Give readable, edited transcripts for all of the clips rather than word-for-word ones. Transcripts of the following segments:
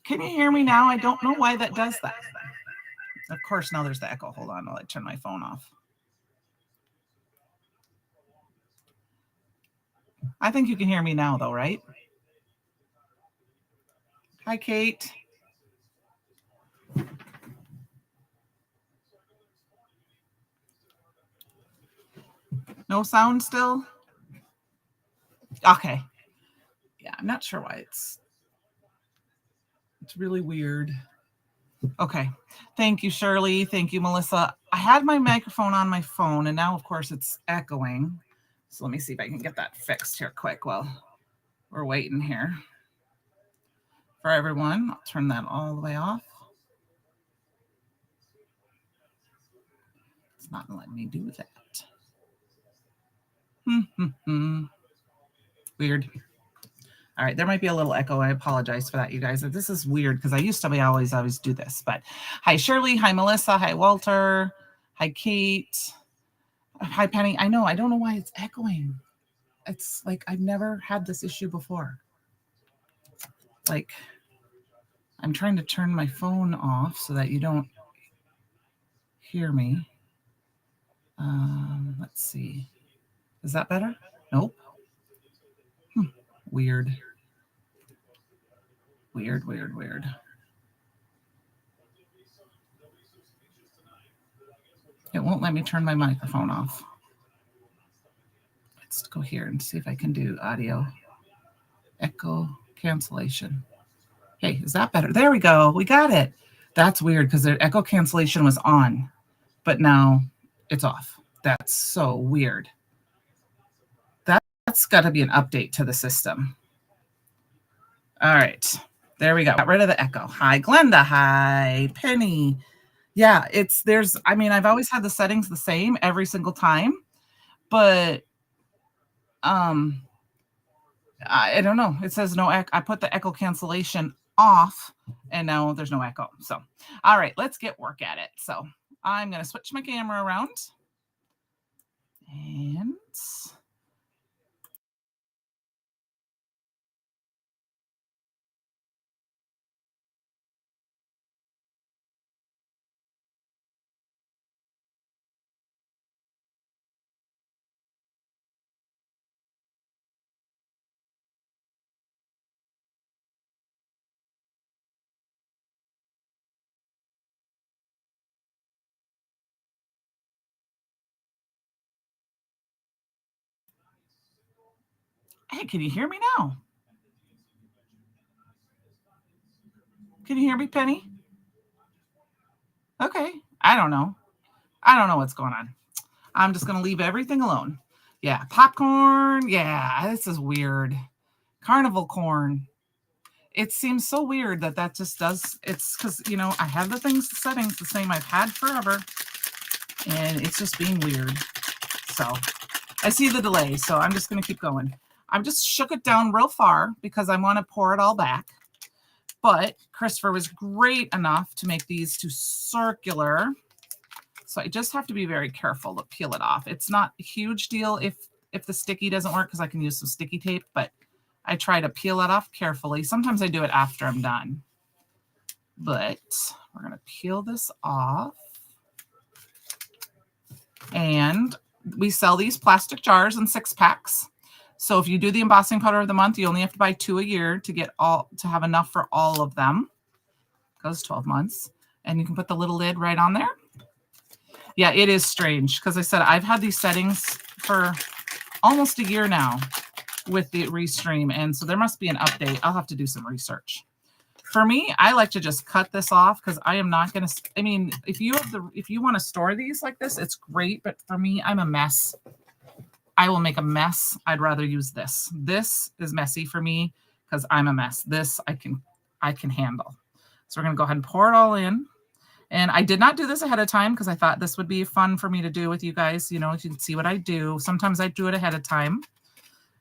Can you hear me now? I don't know why that does that. Of course, now there's the echo. Hold on while I turn my phone off. I think you can hear me now, though, right? Hi, Kate. No sound still? Okay. Yeah, I'm not sure why it's really weird. Okay. Thank you, Shirley. Thank you, Melissa. I had my microphone on my phone, and now, of course, it's echoing. So let me see if I can get that fixed here quick while we're waiting here for everyone. I'll turn that all the way off. It's not letting me do that. Weird. All right, there might be a little echo. I apologize for that, you guys. This is weird because I used to always do this. But hi, Shirley. Hi, Melissa. Hi, Walter. Hi, Kate. Hi, Penny. I know. I don't know why it's echoing. It's like I've never had this issue before. Like, I'm trying to turn my phone off so that you don't hear me. Let's see. Is that better? Nope. Weird. Weird. It won't let me turn my microphone off. Let's go here and see if I can do audio echo cancellation. Hey, is that better? There we go. We got it. That's weird because the echo cancellation was on, but now it's off. That's so weird. That's got to be an update to the system. All right. There we go. Got rid of the echo. Hi, Glenda. Hi, Penny. Yeah, I've always had the settings the same every single time, but I don't know. It says no echo. I put the echo cancellation off and now there's no echo. So, all right, let's get work at it. So I'm going to switch my camera around and hey, can you hear me now? Can you hear me, Penny? Okay. I don't know what's going on. I'm just going to leave everything alone. Yeah. Popcorn. Yeah. This is weird. Carnival corn. It seems so weird that just does. It's because, I have the settings the same I've had forever. And it's just being weird. So I see the delay. So I'm just going to keep going. I've just shook it down real far because I want to pour it all back. But Christopher was great enough to make these two circular. So I just have to be very careful to peel it off. It's not a huge deal if the sticky doesn't work because I can use some sticky tape, but I try to peel it off carefully. Sometimes I do it after I'm done. But we're going to peel this off. And we sell these plastic jars in 6-packs. So if you do the embossing powder of the month, you only have to buy 2 a year to have enough for all of them. It goes 12 months. And you can put the little lid right on there. Yeah, it is strange because I said I've had these settings for almost a year now with the Restream. And so there must be an update. I'll have to do some research. For me, I like to just cut this off because I am not going to, if you want to store these like this, it's great. But for me, I'm a mess. I will make a mess. I'd rather use this. This is messy for me because I'm a mess. This I can handle. So we're going to go ahead and pour it all in. And I did not do this ahead of time because I thought this would be fun for me to do with you guys. You can see what I do. Sometimes I do it ahead of time.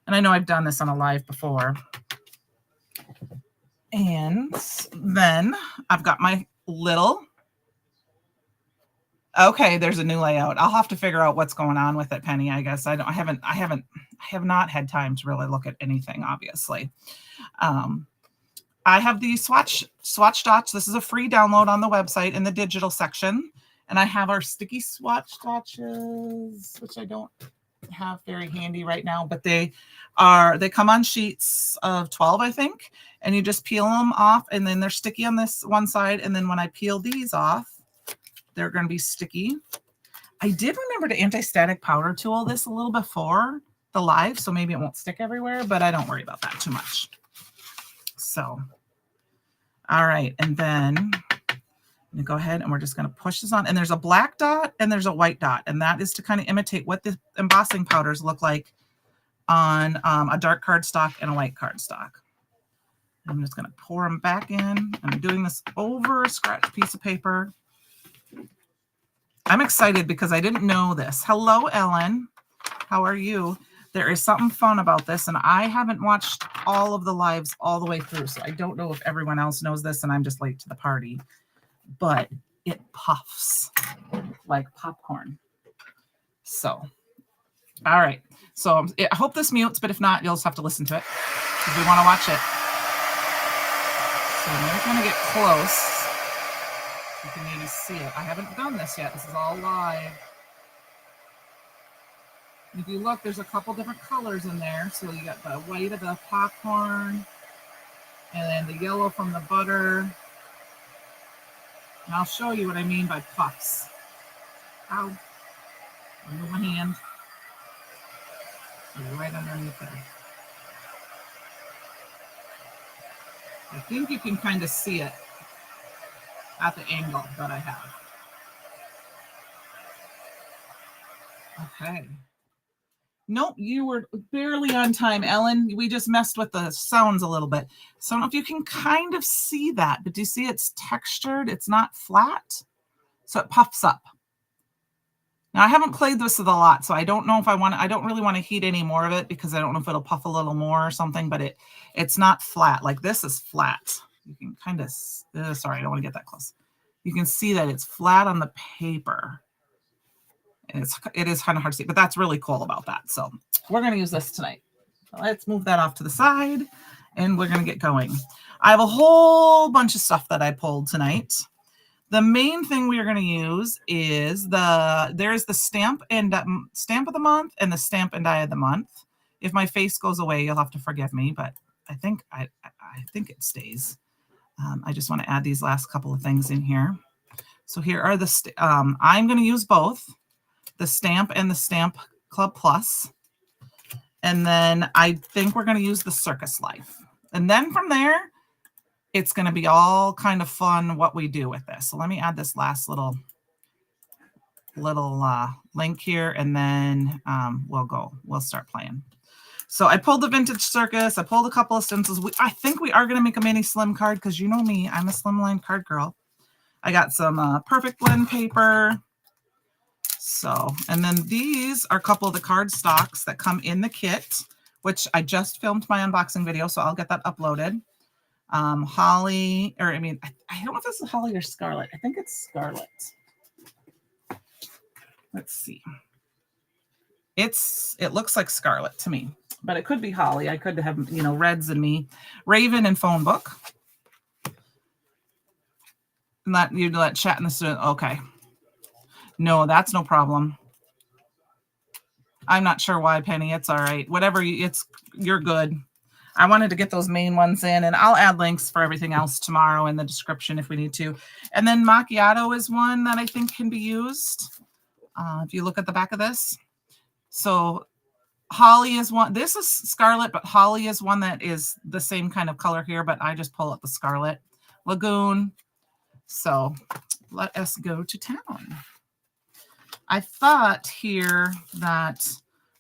And I know I've done this on a live before. And then I've got my little. Okay, there's a new layout. I'll have to figure out what's going on with it, Penny. I guess I have not had time to really look at anything, obviously. I have the swatch dots. This is a free download on the website in the digital section. And I have our sticky swatch swatches, which I don't have very handy right now, but they come on sheets of 12, I think. And you just peel them off, and then they're sticky on this one side. And then when I peel these off, they're going to be sticky. I did remember to anti-static powder tool this a little before the live, so maybe it won't stick everywhere, but I don't worry about that too much. So, all right. And then I'm going to go ahead and we're just going to push this on. And there's a black dot and there's a white dot. And that is to kind of imitate what the embossing powders look like on a dark cardstock and a white cardstock. I'm just going to pour them back in. I'm doing this over a scratch piece of paper. I'm excited because I didn't know this. Hello, Ellen. How are you? There is something fun about this, and I haven't watched all of the lives all the way through, so I don't know if everyone else knows this, and I'm just late to the party. But it puffs like popcorn. So, all right. So I hope this mutes, but if not, you'll just have to listen to it if we want to watch it. So I'm going to get close. You can maybe see it. I haven't done this yet. This is all live. If you look, there's a couple different colors in there. So you got the white of the popcorn and then the yellow from the butter. And I'll show you what I mean by puffs. Ow. I'll move my hand. Right underneath there. I think you can kind of see it at the angle that I have. Okay. Nope, you were barely on time, Ellen. We just messed with the sounds a little bit. So I don't know if you can kind of see that, but do you see it's textured? It's not flat. So it puffs up. Now I haven't played this with a lot, so I don't know if I don't really want to heat any more of it because I don't know if it'll puff a little more or something, but it's not flat. Like this is flat. You can kind of, sorry, I don't want to get that close. You can see that it's flat on the paper. And it is kind of hard to see, but that's really cool about that. So we're going to use this tonight. So let's move that off to the side and we're going to get going. I have a whole bunch of stuff that I pulled tonight. The main thing we are going to use is there's the stamp of the month and the stamp and die of the month. If my face goes away, you'll have to forgive me, but I think it stays. I just want to add these last couple of things in here. So here are the, I'm going to use both the stamp and the Stamp Club Plus. And then I think we're going to use the Circus Life. And then from there, it's going to be all kind of fun what we do with this. So let me add this last little link here, and then we'll start playing. So I pulled the Vintage Circus. I pulled a couple of stencils. I think we are going to make a mini slim card because you know me, I'm a slimline card girl. I got some Perfect Blend paper. So, and then these are a couple of the card stocks that come in the kit, which I just filmed my unboxing video, so I'll get that uploaded. Holly, or I don't know if this is Holly or Scarlet. I think it's Scarlet. Let's see. It looks like Scarlet to me, but it could be Holly. I could have, reds in me. Raven and Phone Book. And that you let chat in the student. Okay. No, that's no problem. I'm not sure why, Penny. It's all right. Whatever, you're good. I wanted to get those main ones in, and I'll add links for everything else tomorrow in the description if we need to. And then Macchiato is one that I think can be used. If you look at the back of this. So Holly is one. This is Scarlet, but Holly is one that is the same kind of color here, but I just pull up the Scarlet. Lagoon. So let us go to town. I thought here that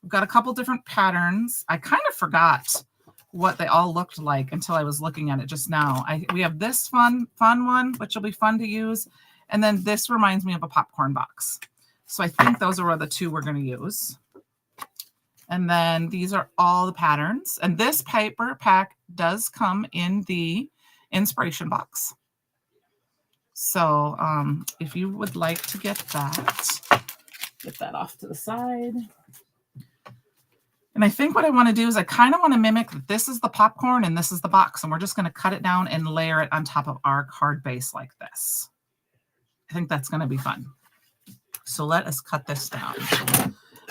we've got a couple different patterns. I kind of forgot what they all looked like until I was looking at it just now. We have this fun one, which will be fun to use. And then this reminds me of a popcorn box. So I think those are the two we're going to use. And then these are all the patterns. And this paper pack does come in the inspiration box. So if you would like to get that off to the side. And I think what I want to do is I kind of want to mimic that this is the popcorn and this is the box. And we're just going to cut it down and layer it on top of our card base like this. I think that's going to be fun. So let us cut this down.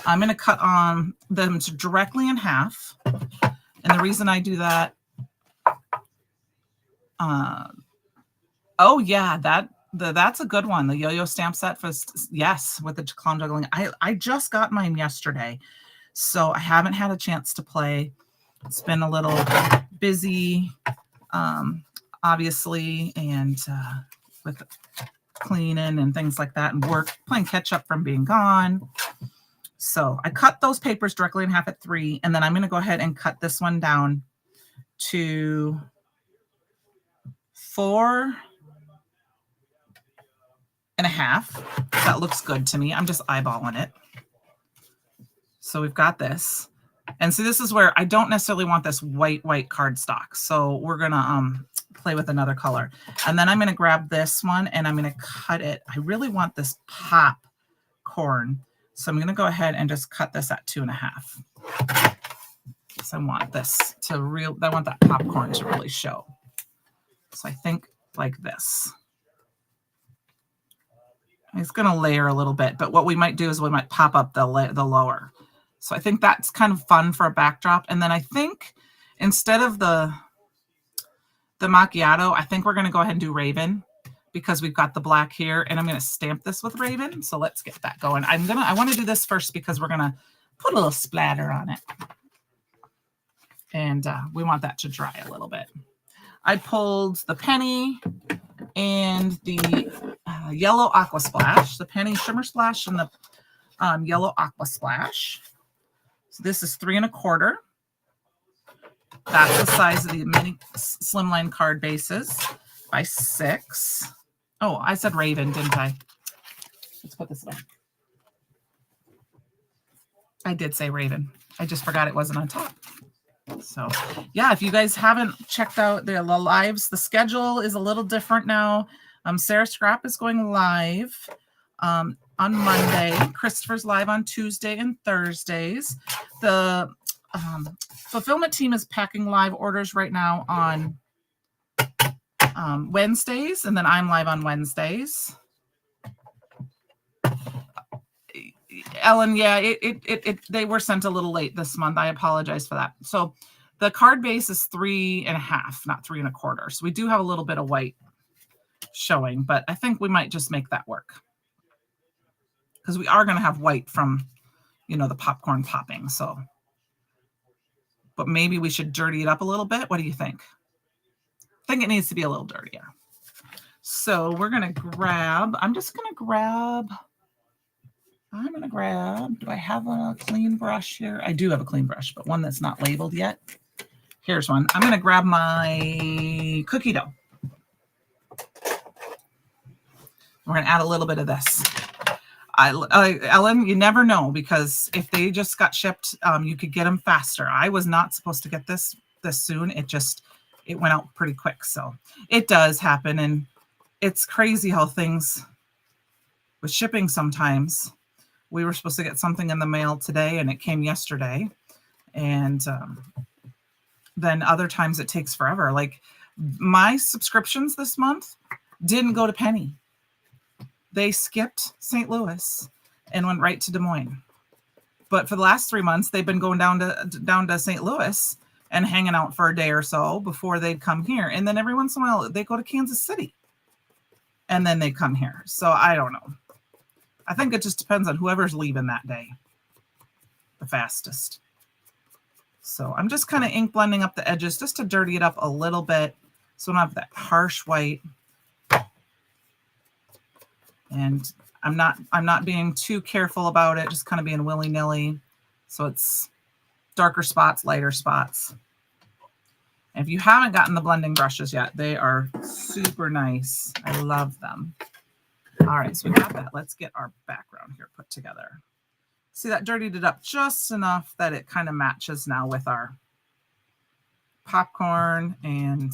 I'm going to cut them directly in half. And the reason I do that, oh yeah, that's a good one. The yo-yo stamp set for, yes, with the clown juggling. I just got mine yesterday, so I haven't had a chance to play. It's been a little busy, obviously, and with cleaning and things like that, and work, playing catch up from being gone. So I cut those papers directly in half at 3, and then I'm going to go ahead and cut this one down to 4 and a half. That looks good to me. I'm just eyeballing it. So we've got this. And see, this is where I don't necessarily want this white cardstock. So we're going to play with another color. And then I'm going to grab this one and I'm going to cut it. I really want this popcorn. So I'm going to go ahead and just cut this at 2.5. So I want this to I want that popcorn to really show. So I think like this. It's going to layer a little bit, but what we might do is we might pop up the lower. So I think that's kind of fun for a backdrop. And then I think instead of the macchiato, I think we're going to go ahead and do Raven because we've got the black here, and I'm going to stamp this with Raven. So let's get that going. I want to do this first because we're going to put a little splatter on it. And we want that to dry a little bit. I pulled the penny and the yellow aqua splash, the penny shimmer splash and the yellow aqua splash. So this is 3 1/4. That's the size of the mini slimline card bases by 6. Oh, I said Raven, didn't I? Let's put this away. I did say Raven. I just forgot it wasn't on top. So yeah, if you guys haven't checked out the lives, the schedule is a little different now. Sarah Scrap is going live on Monday. Christopher's live on Tuesday and Thursdays. The fulfillment team is packing live orders right now on Wednesdays, and then I'm live on Wednesdays. Ellen, yeah, they were sent a little late this month. I apologize for that. So the card base is 3 1/2, not 3 1/4. So we do have a little bit of white showing, but I think we might just make that work because we are going to have white from, the popcorn popping. So, but maybe we should dirty it up a little bit. What do you think? I think it needs to be a little dirtier. So we're going to grab, I'm going to grab, do I have a clean brush here? I do have a clean brush, but one that's not labeled yet. Here's one. I'm going to grab my cookie dough. We're going to add a little bit of this. Ellen, you never know, because if they just got shipped, you could get them faster. I was not supposed to get this soon. It went out pretty quick. So it does happen. And it's crazy how things with shipping sometimes. We were supposed to get something in the mail today and it came yesterday. And then other times it takes forever. Like my subscriptions this month didn't go to Penny. They skipped St. Louis and went right to Des Moines. But for the last 3 months, they've been going down to St. Louis and hanging out for a day or so before they'd come here. And then every once in a while, they go to Kansas City. And then they come here. So I don't know. I think it just depends on whoever's leaving that day the fastest. So I'm just kind of ink blending up the edges just to dirty it up a little bit so I don't have that harsh white. And I'm not being too careful about it, just kind of being willy-nilly. So it's darker spots, lighter spots. And if you haven't gotten the blending brushes yet, they are super nice. I love them. All right, so we got that. Let's get our background here put together. See, that dirtied it up just enough that it kind of matches now with our popcorn and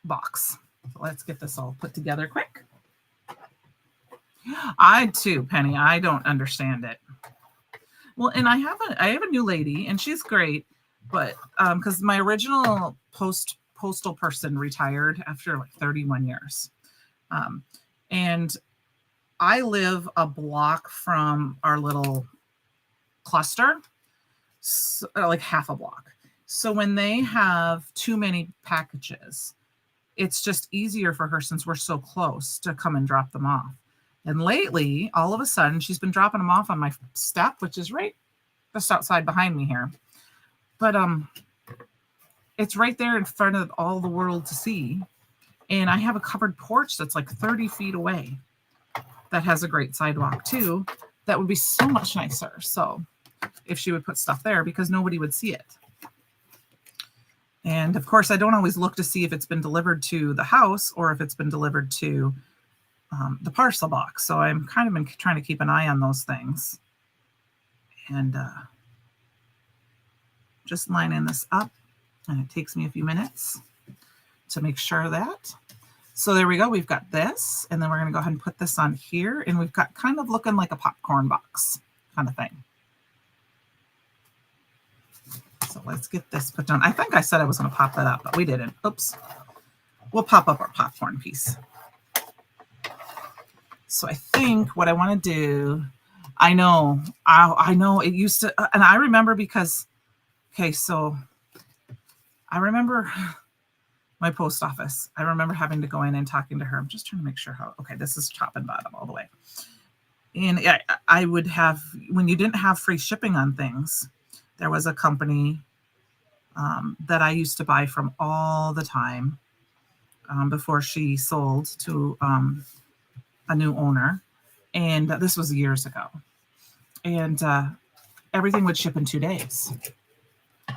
box. So let's get this all put together quick. I too, Penny. I don't understand it. Well, and I have a new lady, and she's great, but because my original postal person retired after like 31 years, um, and I live a block from our little cluster, so, like half a block. So when they have too many packages, it's just easier for her since we're so close to come and drop them off. And lately, all of a sudden, she's been dropping them off on my step, which is right just outside behind me here. But it's right there in front of all the world to see. And I have a covered porch that's like 30 feet away that has a great sidewalk too. That would be so much nicer. So if she would put stuff there, because nobody would see it. And of course, I don't always look to see if it's been delivered to the house or if it's been delivered to the parcel box. So I'm kind of been trying to keep an eye on those things. And just lining this up. And it takes me a few minutes to make sure of that. So there we go. We've got this. And then we're going to go ahead and put this on here. And we've got kind of looking like a popcorn box kind of thing. So let's get this put down. I think I said I was going to pop that up, but we didn't. Oops. We'll pop up our popcorn piece. So I think what I want to do, I know it used to, and I remember because, okay, so I remember my post office. I remember having to go in and talking to her. I'm just trying to make sure how, okay, this is top and bottom all the way. And I would have, when you didn't have free shipping on things, there was a company that I used to buy from all the time before she sold to a new owner. And this was years ago. And everything would ship in 2 days.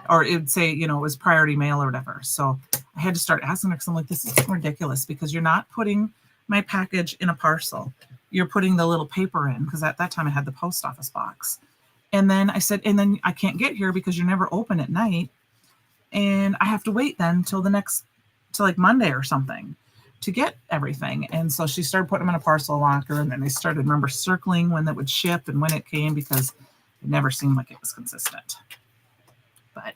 Or it would say, it was priority mail or whatever. So I had to start asking her because I'm like, this is ridiculous because you're not putting my package in a parcel. You're putting the little paper in because at that time I had the post office box. And then I said, and then I can't get here because you're never open at night. And I have to wait then till like Monday or something to get everything. And so she started putting them in a parcel locker. And then they started, remember, circling when that would ship and when it came because it never seemed like it was consistent. But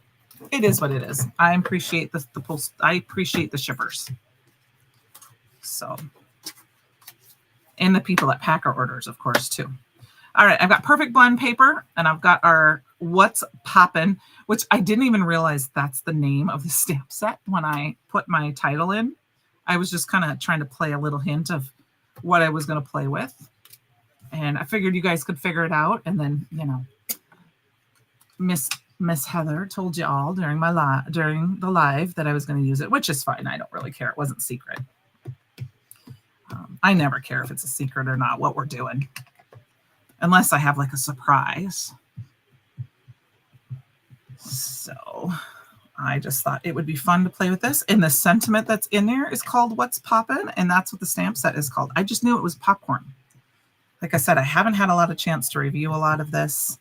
it is what it is. I appreciate the post. I appreciate the shippers. So, and the people that pack our orders, of course, too. All right, I've got perfect blend paper, and I've got our What's Poppin', which I didn't even realize that's the name of the stamp set when I put my title in. I was just kind of trying to play a little hint of what I was going to play with. And I figured you guys could figure it out. And then, Miss Heather told you all during the live that I was going to use it, which is fine. I don't really care. It wasn't secret. I never care if it's a secret or not, what we're doing. Unless I have like a surprise. So I just thought it would be fun to play with this. And the sentiment that's in there is called What's Poppin'? And that's what the stamp set is called. I just knew it was popcorn. Like I said, I haven't had a lot of chance to review a lot of this.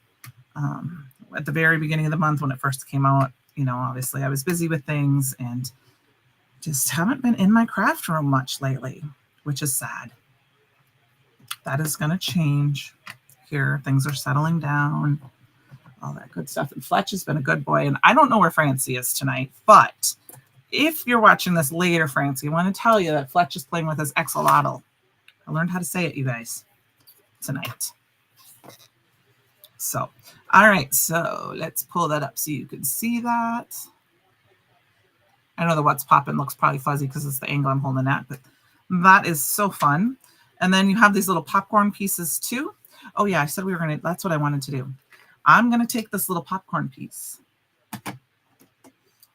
At the very beginning of the month when it first came out, obviously I was busy with things and just haven't been in my craft room much lately, which is sad. That is going to change here. Things are settling down, all that good stuff. And Fletch has been a good boy. And I don't know where Francie is tonight, but if you're watching this later, Francie, I want to tell you that Fletch is playing with his axolotl. I learned how to say it, you guys, tonight. So, all right, so let's pull that up so you can see that. I know the What's Poppin' looks probably fuzzy because it's the angle I'm holding at, but that is so fun. And then you have these little popcorn pieces too. Oh yeah, I said we were going to, that's what I wanted to do. I'm going to take this little popcorn piece.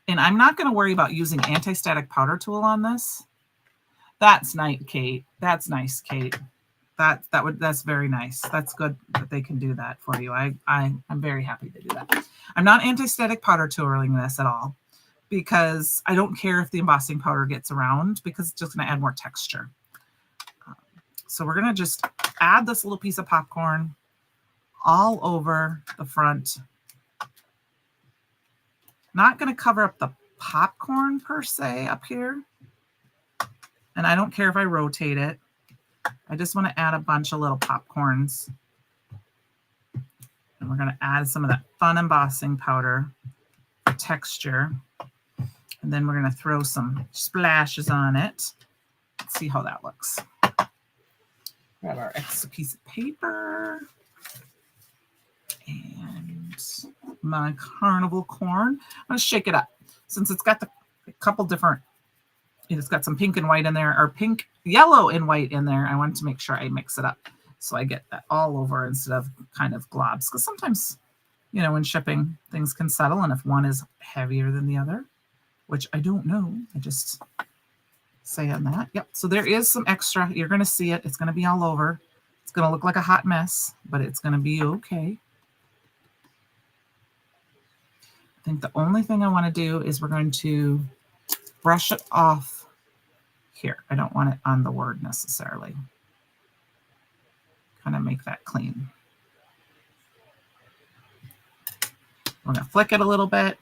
And I'm not going to worry about using anti-static powder tool on this. That's nice, Kate. That's nice, Kate. That's very nice. That's good that they can do that for you. I'm very happy to do that. I'm not anti-static powder tooling this at all because I don't care if the embossing powder gets around because it's just going to add more texture. So we're going to just add this little piece of popcorn all over the front. Not going to cover up the popcorn per se up here. And I don't care if I rotate it. I just want to add a bunch of little popcorns. And we're going to add some of that fun embossing powder for texture. And then we're going to throw some splashes on it. Let's see how that looks. Grab our extra piece of paper. And my carnival corn. I'm going to shake it up. Since it's got a couple different, it's got some pink and white in there, or pink, yellow and white in there. I wanted to make sure I mix it up so I get that all over instead of kind of globs. Because sometimes, you know, when shipping, things can settle. And if one is heavier than the other, which I don't know, I just say on that. Yep. So there is some extra. You're going to see it. It's going to be all over. It's going to look like a hot mess, but it's going to be okay. I think the only thing I want to do is we're going to brush it off here. I don't want it on the word necessarily. Kind of make that clean. We're going to flick it a little bit.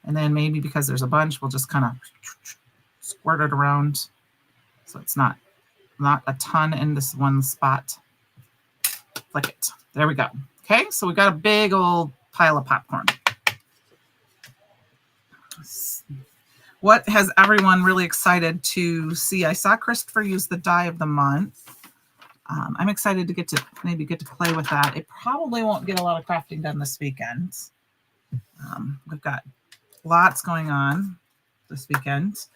And then maybe because there's a bunch, we'll just kind of squirt it around so it's not a ton in this one spot. Flick it. There we go. Okay, so we've got a big old pile of popcorn. What has everyone really excited to see? I saw Christopher use the die of the month. I'm excited to maybe get to play with that. It probably won't get a lot of crafting done this weekend. We've got lots going on this weekend,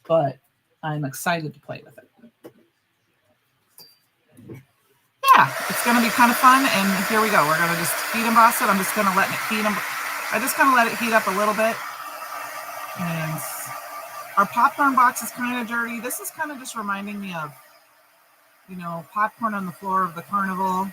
but I'm excited to play with it. Yeah, it's going to be kind of fun. And here we go. We're going to just heat emboss it. I'm just going to let it heat. I just kind of let it heat up a little bit. And our popcorn box is kind of dirty. This is kind of just reminding me of, you know, popcorn on the floor of the carnival.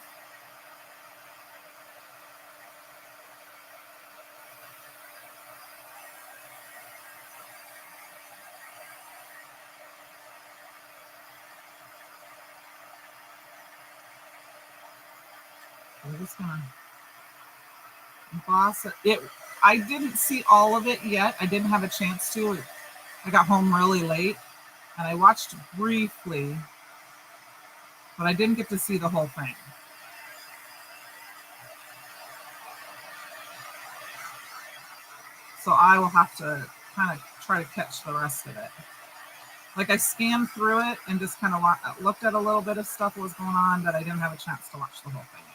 I'm just gonna emboss it. I didn't see all of it yet. I didn't have a chance to. I got home really late and I watched briefly, but I didn't get to see the whole thing. So I will have to kind of try to catch the rest of it. Like I scanned through it and just kind of looked at a little bit of stuff that was going on, but I didn't have a chance to watch the whole thing yet.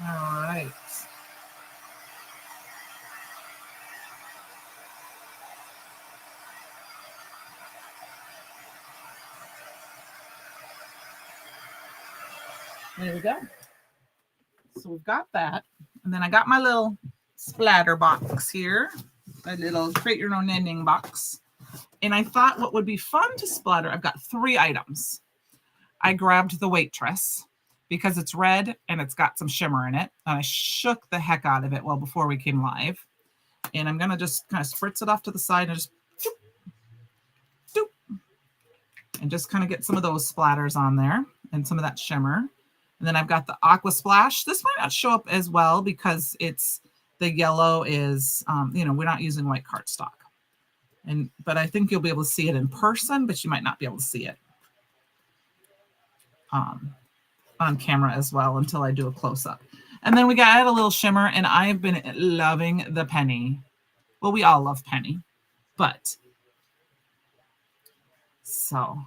All right. There we go. So we've got that. And then I got my little splatter box here, a little create your own ending box. And I thought what would be fun to splatter, I've got 3 items. I grabbed the waitress because it's red and it's got some shimmer in it. And I shook the heck out of it well before we came live. And I'm going to just kind of spritz it off to the side and just doop, doop, and just kind of get some of those splatters on there and some of that shimmer. And then I've got the Aqua Splash. This might not show up as well because the yellow is, you know, we're not using white cardstock. But I think you'll be able to see it in person, but you might not be able to see it on camera as well until I do a close-up. And then we got a little shimmer, and I've been loving the penny. Well, we all love penny, but so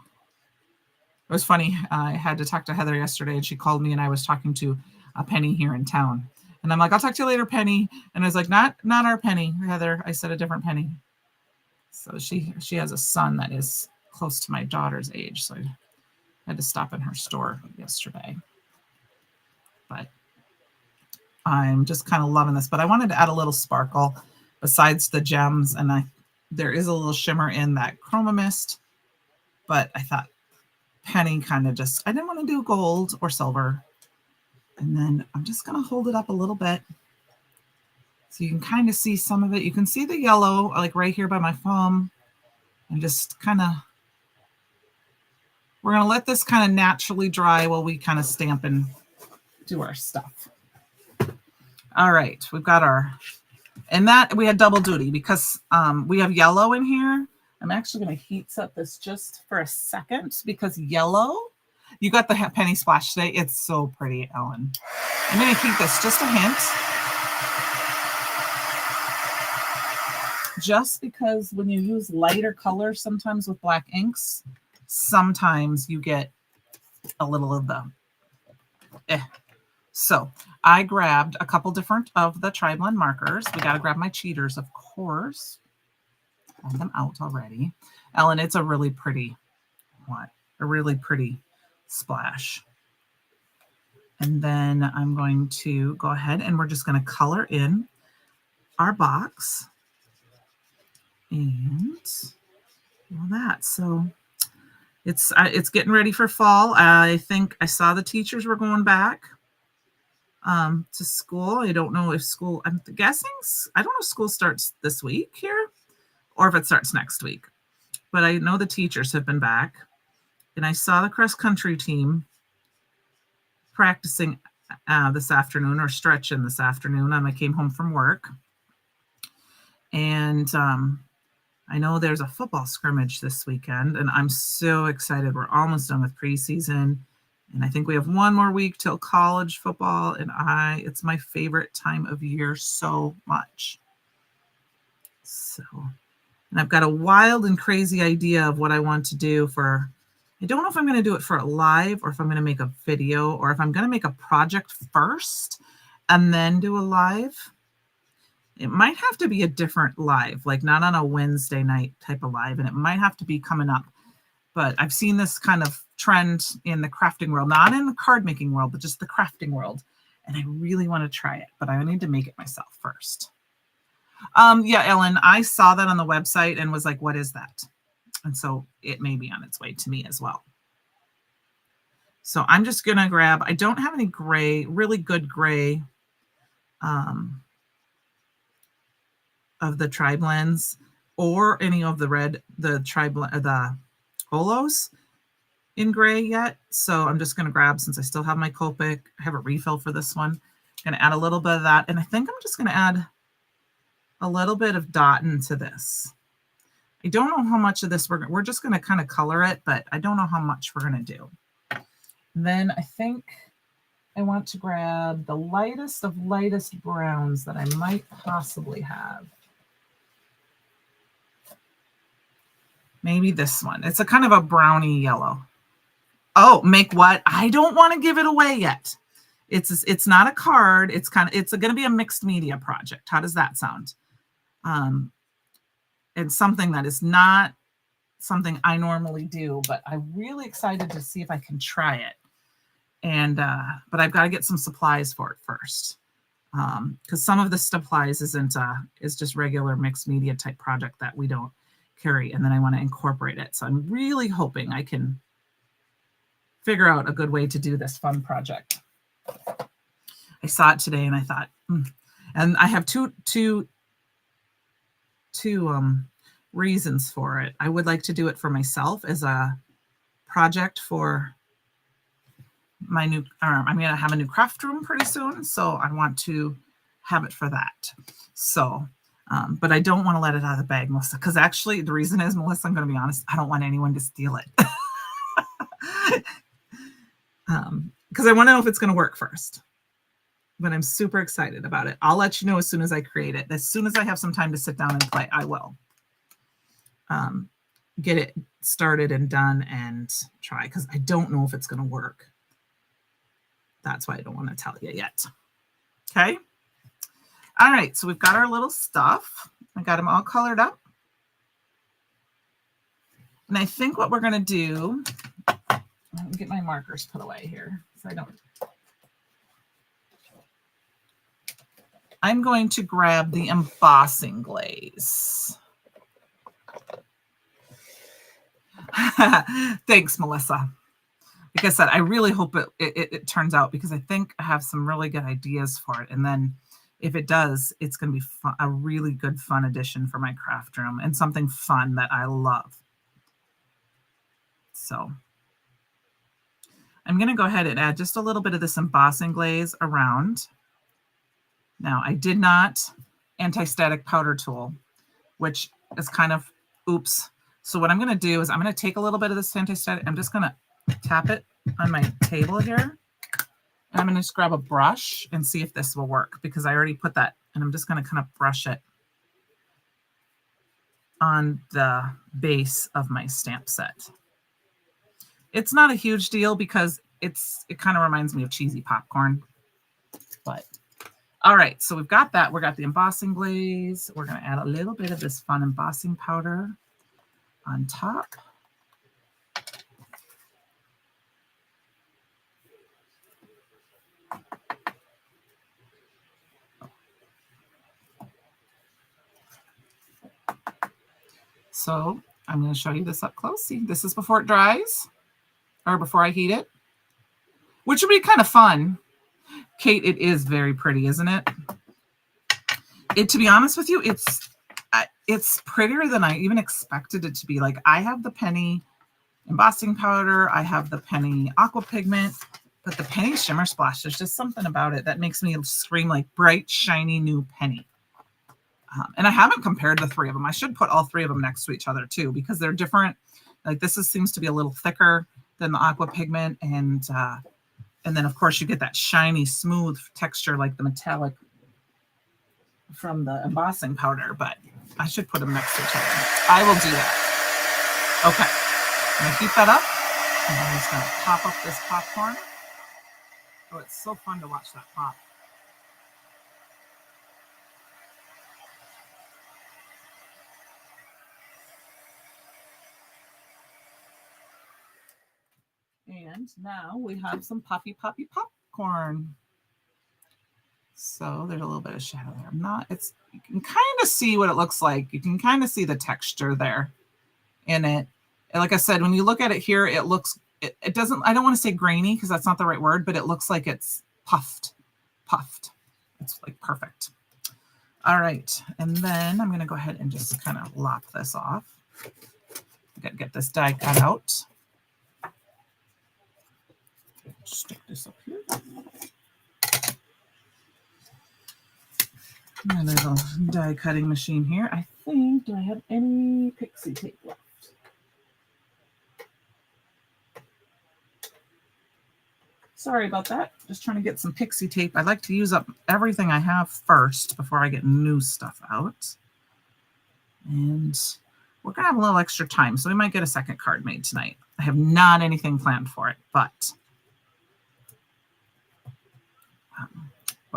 it was funny. I had to talk to Heather yesterday, and she called me, and I was talking to a Penny here in town. And I'm like, I'll talk to you later, Penny. And I was like, not our Penny, Heather. I said a different Penny. So she has a son that is close to my daughter's age. So I had to stop in her store yesterday. But I'm just kind of loving this. But I wanted to add a little sparkle besides the gems. And there is a little shimmer in that Chroma Mist. But I thought penny kind of just, I didn't want to do gold or silver. And then I'm just going to hold it up a little bit so you can kind of see some of it. You can see the yellow like right here by my thumb, and just kind of, we're going to let this kind of naturally dry while we kind of stamp and do our stuff. All right, we've got our, and that we had double duty because we have yellow in here, I'm actually going to heat set this just for a second because yellow, you got the penny splash today. It's so pretty, Ellen. I'm going to heat this just a hint. Just because when you use lighter colors, sometimes with black inks, sometimes you get a little of the So I grabbed a couple different of the tri-blend markers. We got to grab my cheaters, of course. I have them out already. Ellen, it's a really pretty a really pretty splash. And then I'm going to go ahead and we're just going to color in our box. And all that. So it's getting ready for fall. I think I saw the teachers were going back to school. I don't know if school, I'm guessing, I don't know if school starts this week here or if it starts next week. But I know the teachers have been back. And I saw the cross country team practicing this afternoon or stretching this afternoon. I came home from work. And I know there's a football scrimmage this weekend, and I'm so excited. We're almost done with preseason, and I think we have one more week till college football, and it's my favorite time of year so much. So, and I've got a wild and crazy idea of what I want to do for, I don't know if I'm going to do it for a live or if I'm going to make a video or if I'm going to make a project first and then do a live. It might have to be a different live, like not on a Wednesday night type of live, and it might have to be coming up. But I've seen this kind of trend in the crafting world, not in the card making world, but just the crafting world. And I really want to try it, but I need to make it myself first. Yeah, Ellen, I saw that on the website and was like, what is that? And so it may be on its way to me as well. So I'm just going to grab, I don't have any gray, really good gray of the tri-blends or any of the red, the tri-blend, the holos in gray yet. So I'm just going to grab, since I still have my Copic, I have a refill for this one. I'm going to add a little bit of that. And I think I'm just going to add a little bit of dot into this. I don't know how much of this we're just going to kind of color it, but I don't know how much we're going to do. And then I think I want to grab the lightest of lightest browns that I might possibly have. Maybe this one. It's a kind of a browny yellow. Oh, make what? I don't want to give it away yet. It's not a card. It's going to be a mixed media project. How does that sound? It's something that is not something I normally do, but I'm really excited to see if I can try it. And but I've got to get some supplies for it first, because some of the supplies is just regular mixed media type project that we don't carry, and then I want to incorporate it. So I'm really hoping I can figure out a good way to do this fun project. I saw it today and I thought, and I have two reasons for it. I would like to do it for myself as a project for my new, I'm going to have a new craft room pretty soon. So I want to have it for that. So, but I don't want to let it out of the bag, Melissa, because actually the reason is, Melissa, I'm going to be honest, I don't want anyone to steal it. Because I want to know if it's going to work first. But I'm super excited about it. I'll let you know as soon as I create it. As soon as I have some time to sit down and play, I will get it started and done and try, because I don't know if it's going to work. That's why I don't want to tell you yet. Okay. All right. So we've got our little stuff. I got them all colored up. And I think what we're going to do, let me get my markers put away here so I don't. I'm going to grab the embossing glaze. Thanks, Melissa. Like I said, I really hope it turns out, because I think I have some really good ideas for it. And then if it does, it's going to be fun, a really good fun addition for my craft room and something fun that I love. So I'm going to go ahead and add just a little bit of this embossing glaze around. Now, I did not anti-static powder tool, which is kind of, oops, So what I'm going to do is I'm going to take a little bit of this anti-static. I'm just going to tap it on my table here. And I'm going to just grab a brush and see if this will work, because I already put that, and I'm just going to kind of brush it on the base of my stamp set. It's not a huge deal because it kind of reminds me of cheesy popcorn. But all right, so we've got that. We've got the embossing glaze. We're going to add a little bit of this fun embossing powder on top. So I'm going to show you this up close. See, this is before it dries, or before I heat it, which would be kind of fun. Kate, it is very pretty, isn't it? To be honest with you, it's prettier than I even expected it to be. Like, I have the penny embossing powder, I have the penny aqua pigment, but the penny shimmer splash, there's just something about it that makes me scream like bright, shiny new penny. And I haven't compared the three of them. I should put all three of them next to each other too, because they're different. Like, this seems to be a little thicker than the aqua pigment, and then of course you get that shiny, smooth texture like the metallic from the embossing powder. But I should put them next to each other. I will do that. Okay, I'm gonna heat that up, and I'm just gonna pop up this popcorn. Oh, it's so fun to watch that pop. And now we have some poppy popcorn. So there's a little bit of shadow there. You can kind of see what it looks like. You can kind of see the texture there in it. And like I said, when you look at it here, it looks, it doesn't, I don't want to say grainy because that's not the right word, but it looks like it's puffed. It's like perfect. All right. And then I'm going to go ahead and just kind of lop this off. Get this die cut out. Stick this up here. My little die cutting machine here. I think, do I have any pixie tape left? Sorry about that. Just trying to get some pixie tape. I like to use up everything I have first before I get new stuff out. And we're going to have a little extra time, so we might get a second card made tonight. I have not anything planned for it, but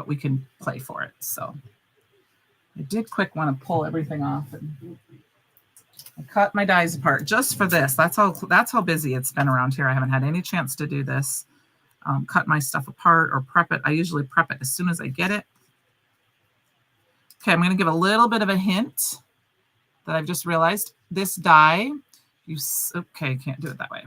we can play for it. So I did quick want to pull everything off, and I cut my dies apart just for this. That's how busy it's been around here. I haven't had any chance to do this. Cut my stuff apart or prep it. I usually prep it as soon as I get it. Okay, I'm going to give a little bit of a hint that I've just realized. This die, okay, can't do it that way.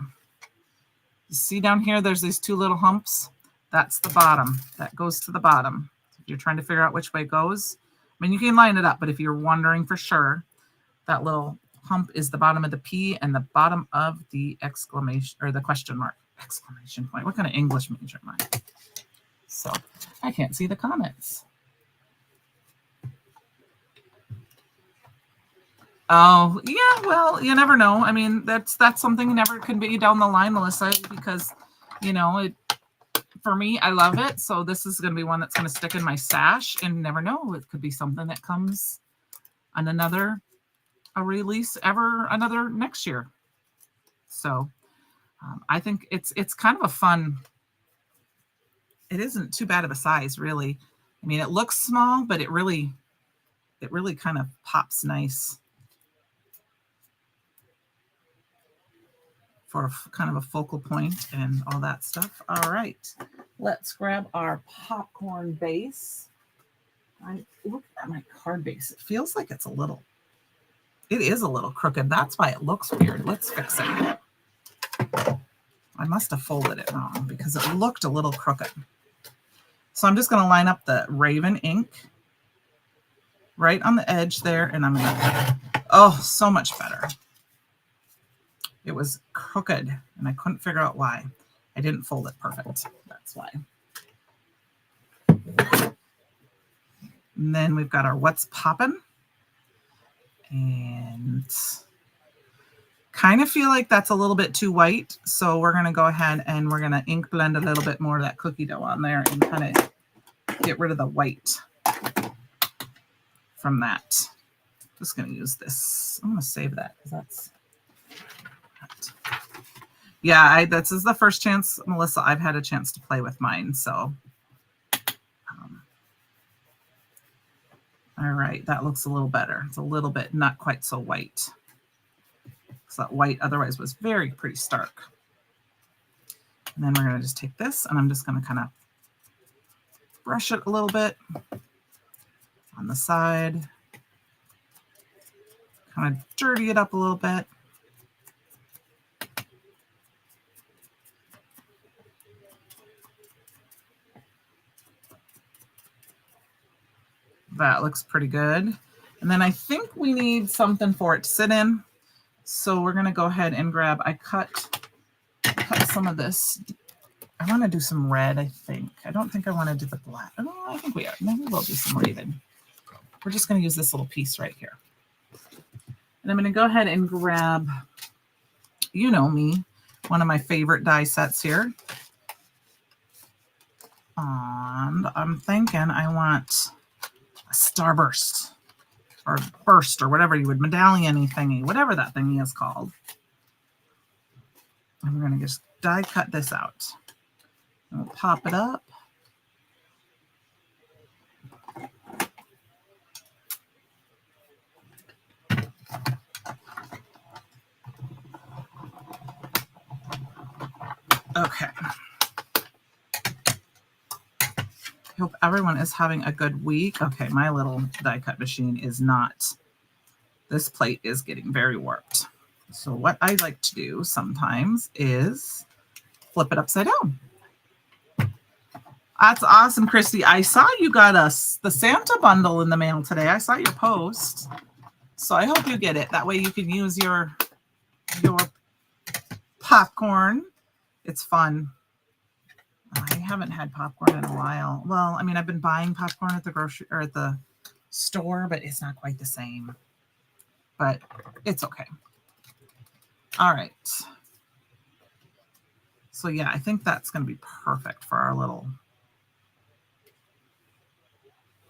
You see down here, there's these two little humps. That's the bottom. That goes to the bottom. If you're trying to figure out which way it goes, I mean, you can line it up, but if you're wondering for sure, that little hump is the bottom of the P and the bottom of the exclamation or the question mark. Exclamation point. What kind of English major am I? So I can't see the comments. Oh, yeah, well, you never know. I mean, that's something never can be down the line, Melissa, because, you know, for me, I love it. So this is going to be one that's going to stick in my stash, and never know. It could be something that comes on a release another next year. So I think it's kind of a fun, it isn't too bad of a size, really. I mean, it looks small, but it really kind of pops nice for kind of a focal point and all that stuff. All right, let's grab our popcorn base. I'm looking at my card base. It feels like it is a little crooked. That's why it looks weird. Let's fix it. I must have folded it wrong because it looked a little crooked. So I'm just going to line up the Raven ink right on the edge there, and I'm going to, oh, so much better. It was crooked, and I couldn't figure out why. I didn't fold it perfect. That's why. And then we've got our What's Poppin'. And Kind of feel like that's a little bit too white. So we're going to go ahead and we're going to ink blend a little bit more of that cookie dough on there and kind of get rid of the white from that. Just going to use this. I'm going to save that because that's, yeah, this is the first chance, Melissa, I've had a chance to play with mine. So, all right, that looks a little better. It's a little bit not quite so white. So that white otherwise was very pretty stark. And then we're going to just take this and I'm just going to kind of brush it a little bit on the side. Kind of dirty it up a little bit. That looks pretty good. And then I think we need something for it to sit in. So we're going to go ahead and grab, I cut some of this. I want to do some red, I think. I don't think I want to do the black. Oh, I think we are. Maybe we'll do some raven. We're just going to use this little piece right here. And I'm going to go ahead and grab, you know me, one of my favorite die sets here. And I'm thinking I want a starburst or burst or whatever you would, medallion-y thingy, whatever that thingy is called. And we're going to just die cut this out. And we'll pop it up. Okay. I hope everyone is having a good week. Okay, my little die cut machine is not, this plate is getting very warped. So what I like to do sometimes is flip it upside down. That's awesome, Christy. I saw you got us the Santa bundle in the mail today. I saw your post. So I hope you get it. That way you can use your popcorn. It's fun. I haven't had popcorn in a while. Well, I mean, I've been buying popcorn at the grocery or at the store, but it's not quite the same. But it's okay. All right. So yeah, I think that's going to be perfect for our little.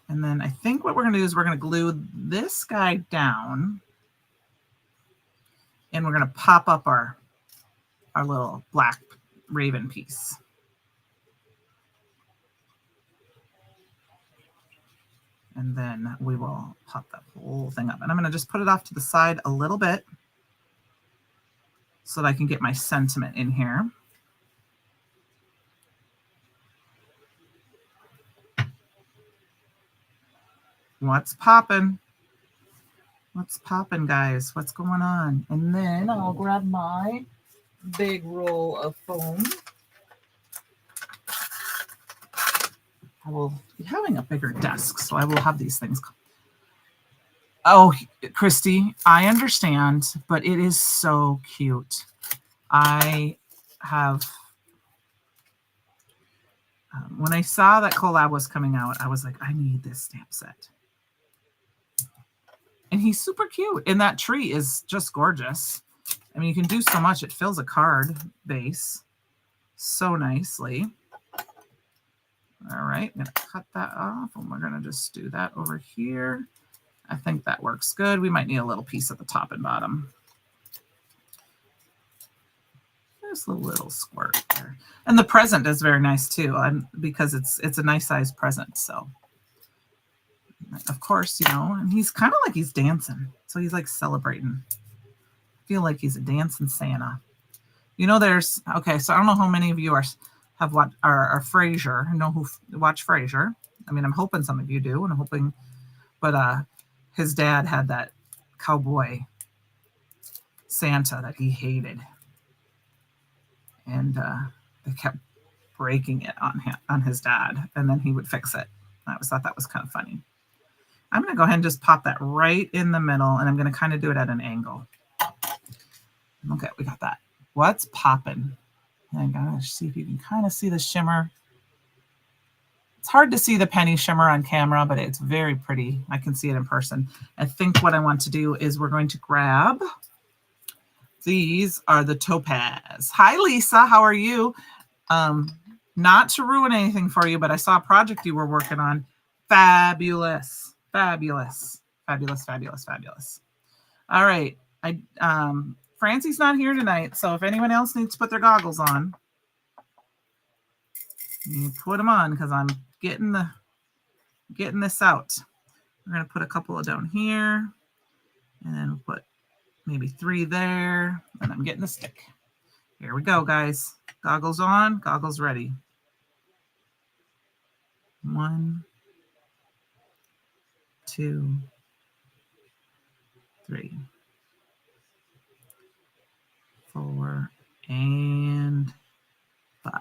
And then I think what we're going to do is we're going to glue this guy down. And we're going to pop up our little black raven piece. And then we will pop that whole thing up. And I'm going to just put it off to the side a little bit so that I can get my sentiment in here. What's poppin'? What's poppin', guys? What's going on? And then I'll grab my big roll of foam. I will be having a bigger desk, so I will have these things. Oh, Christy, I understand, but it is so cute. I have, when I saw that collab was coming out, I was like, I need this stamp set. And he's super cute. And that tree is just gorgeous. I mean, you can do so much. It fills a card base so nicely. All right, I'm going to cut that off, and we're going to just do that over here. I think that works good. We might need a little piece at the top and bottom. There's a little squirt there. And the present is very nice, too, because it's a nice size present. So, of course, you know, and he's kind of like he's dancing. So he's like celebrating. I feel like he's a dancing Santa. You know, there's, okay, so I don't know how many of you have watched our Frasier, know who watch Frasier. I mean, I'm hoping some of you do, and I'm hoping, but his dad had that cowboy Santa that he hated, and they kept breaking it on his dad, and then he would fix it. I thought that was kind of funny. I'm going to go ahead and just pop that right in the middle, and I'm going to kind of do it at an angle. Okay, we got that. What's poppin'? And gosh, see if you can kind of see the shimmer. It's hard to see the penny shimmer on camera, but it's very pretty. I can see it in person. I think what I want to do is we're going to grab These are the topaz. Hi, Lisa. How are you? Not to ruin anything for you, but I saw a project you were working on. Fabulous. Fabulous. Fabulous, fabulous, fabulous. All right. Francie's not here tonight, so if anyone else needs to put their goggles on, you put them on because I'm getting this out. We're going to put a couple of down here, and then we'll put maybe 3 there, and I'm getting the stick. Here we go, guys. Goggles on, goggles ready. 1, 2, 3, 4, and 5.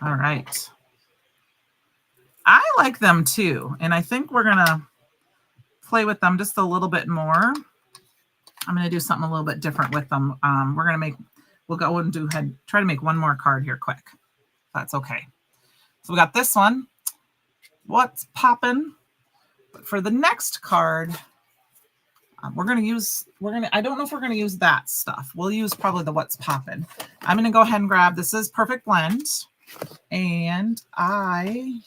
All right. I like them too, and I think we're gonna play with them just a little bit more. I'm gonna do something a little bit different with them. We'll go and try to make one more card here quick. That's okay. So we got this one. What's poppin'? But for the next card, I don't know if we're gonna use that stuff. We'll use probably the what's poppin'. I'm gonna go ahead and grab, this is Perfect Blend. And I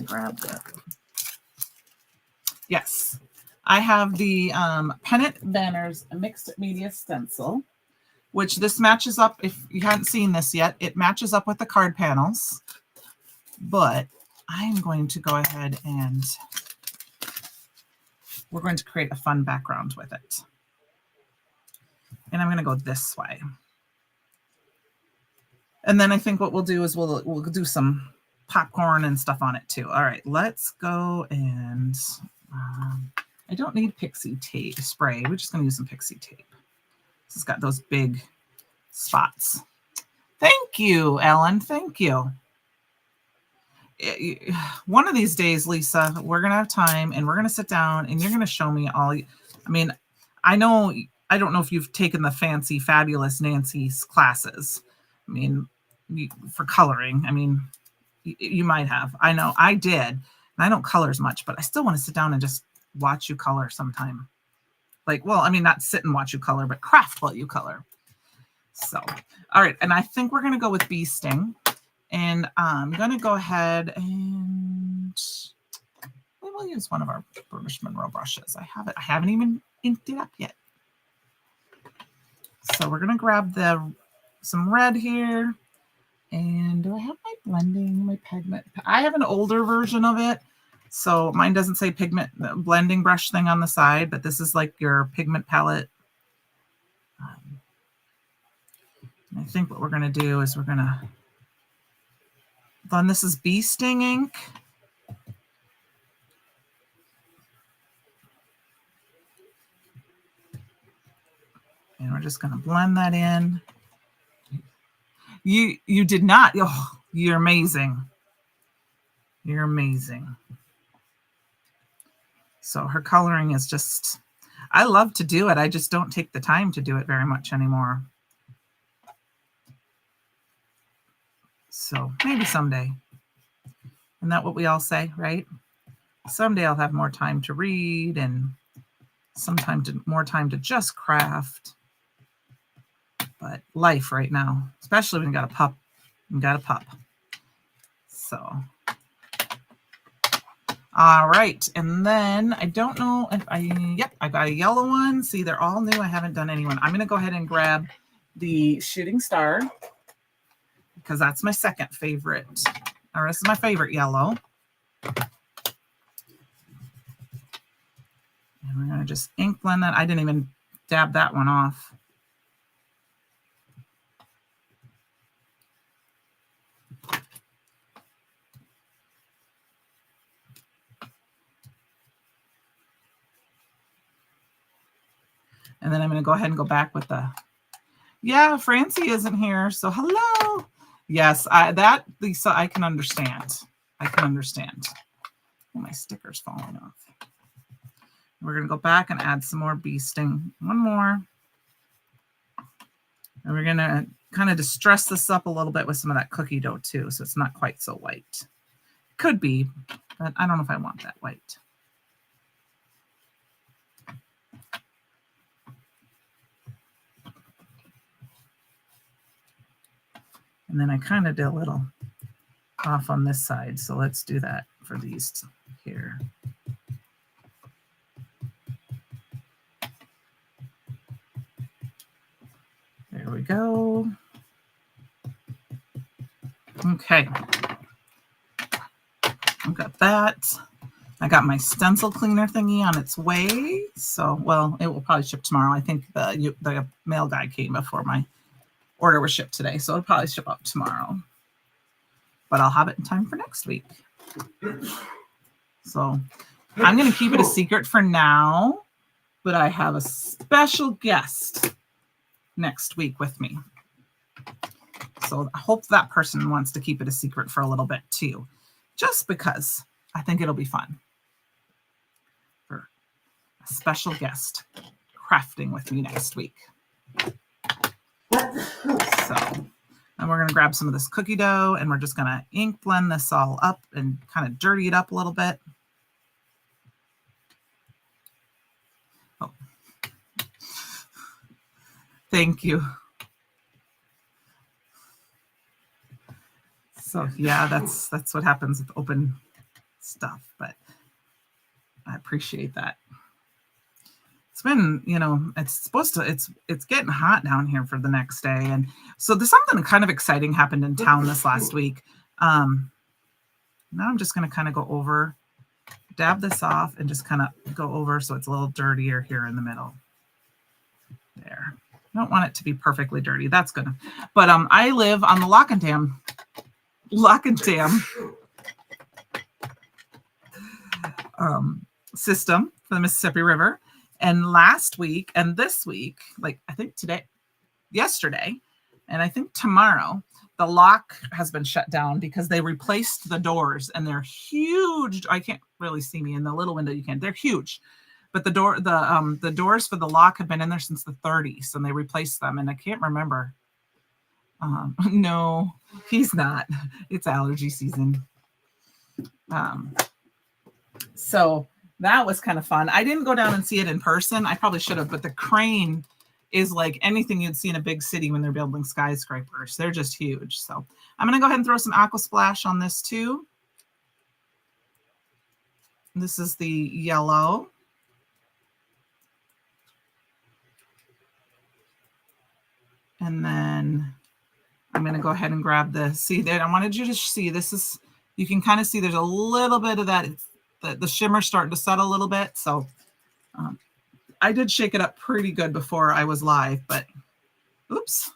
grabbed it. Yes, I have the Pennant Banners Mixed Media Stencil, which this matches up. If you haven't seen this yet, it matches up with the card panels. But I'm going to go ahead and we're going to create a fun background with it. And I'm going to go this way. And then I think what we'll do is we'll do some popcorn and stuff on it too. All right, let's go and I don't need pixie tape spray. We're just going to use some pixie tape. This has got those big spots. Thank you, Ellen. Thank you. One of these days, Lisa, we're going to have time and we're going to sit down and you're going to show me all. I mean, I don't know if you've taken the fancy, fabulous Nancy's classes. I mean, for coloring. I mean, you might have. I know I did. And I don't color as much, but I still want to sit down and just watch you color sometime. Like, well, I mean, not sit and watch you color, but craft while you color. So, all right. And I think we're going to go with Bee Sting. And I'm going to go ahead and we'll use one of our Burnish Monroe brushes. I haven't even inked it up yet. So we're going to grab some red here. And do I have my blending, my pigment? I have an older version of it. So mine doesn't say pigment blending brush thing on the side, but this is like your pigment palette. I think what we're going to do is we're going to blend. This is Bee Sting ink. And we're just going to blend that in. You did not. Oh, you're amazing. You're amazing. So her coloring is just, I love to do it. I just don't take the time to do it very much anymore. So maybe someday. Isn't that what we all say, right? Someday I'll have more time to read and more time to just craft. But life right now, especially when you got a pup, So, all right. And then I don't know if I got a yellow one. See, they're all new. I haven't done anyone. I'm going to go ahead and grab the Shooting Star because that's my second favorite. Or this is my favorite yellow. And we're going to just ink blend that. I didn't even dab that one off. And then I'm going to go ahead and go back with the, yeah, Francie isn't here. So hello. Yes, Lisa, I can understand. I can understand. Oh, my sticker's falling off. We're going to go back and add some more Bee Sting. One more. And we're going to kind of distress this up a little bit with some of that cookie dough too. So it's not quite so white. Could be, but I don't know if I want that white. And then I kind of did a little off on this side. So let's do that for these here. There we go. Okay. I've got that. I got my stencil cleaner thingy on its way. So, well, it will probably ship tomorrow. I think the mail guy came before my order was shipped today. So it'll probably ship up tomorrow. But I'll have it in time for next week. So I'm going to keep it a secret for now. But I have a special guest next week with me. So I hope that person wants to keep it a secret for a little bit too. Just because I think it'll be fun for a special guest crafting with me next week. So, and we're going to grab some of this cookie dough and we're just going to ink blend this all up and kind of dirty it up a little bit. Oh, thank you. So yeah, that's what happens with open stuff, but I appreciate that. It's been, it's getting hot down here for the next day. And so there's something kind of exciting happened in town this last week. Now I'm just going to kind of go over, dab this off and just kind of go over so it's a little dirtier here in the middle. There. I don't want it to be perfectly dirty. That's good. But I live on the Lock and Dam system for the Mississippi River. And last week and this week, like I think yesterday, and I think tomorrow, the lock has been shut down because they replaced the doors and they're huge. I can't really see me in the little window. You can. They're huge. But the doors for the lock have been in there since the 30s and they replaced them. And I can't remember. No, he's not. It's allergy season. So that was kind of fun. I didn't go down and see it in person. I probably should have, but the crane is like anything you'd see in a big city when they're building skyscrapers. They're just huge. So I'm going to go ahead and throw some Aqua Splash on this too. This is the yellow. And then I'm going to go ahead and grab the, see that I wanted you to see, this is, you can kind of see there's a little bit of that, the shimmer starting to settle a little bit. So I did shake it up pretty good before I was live, but oops.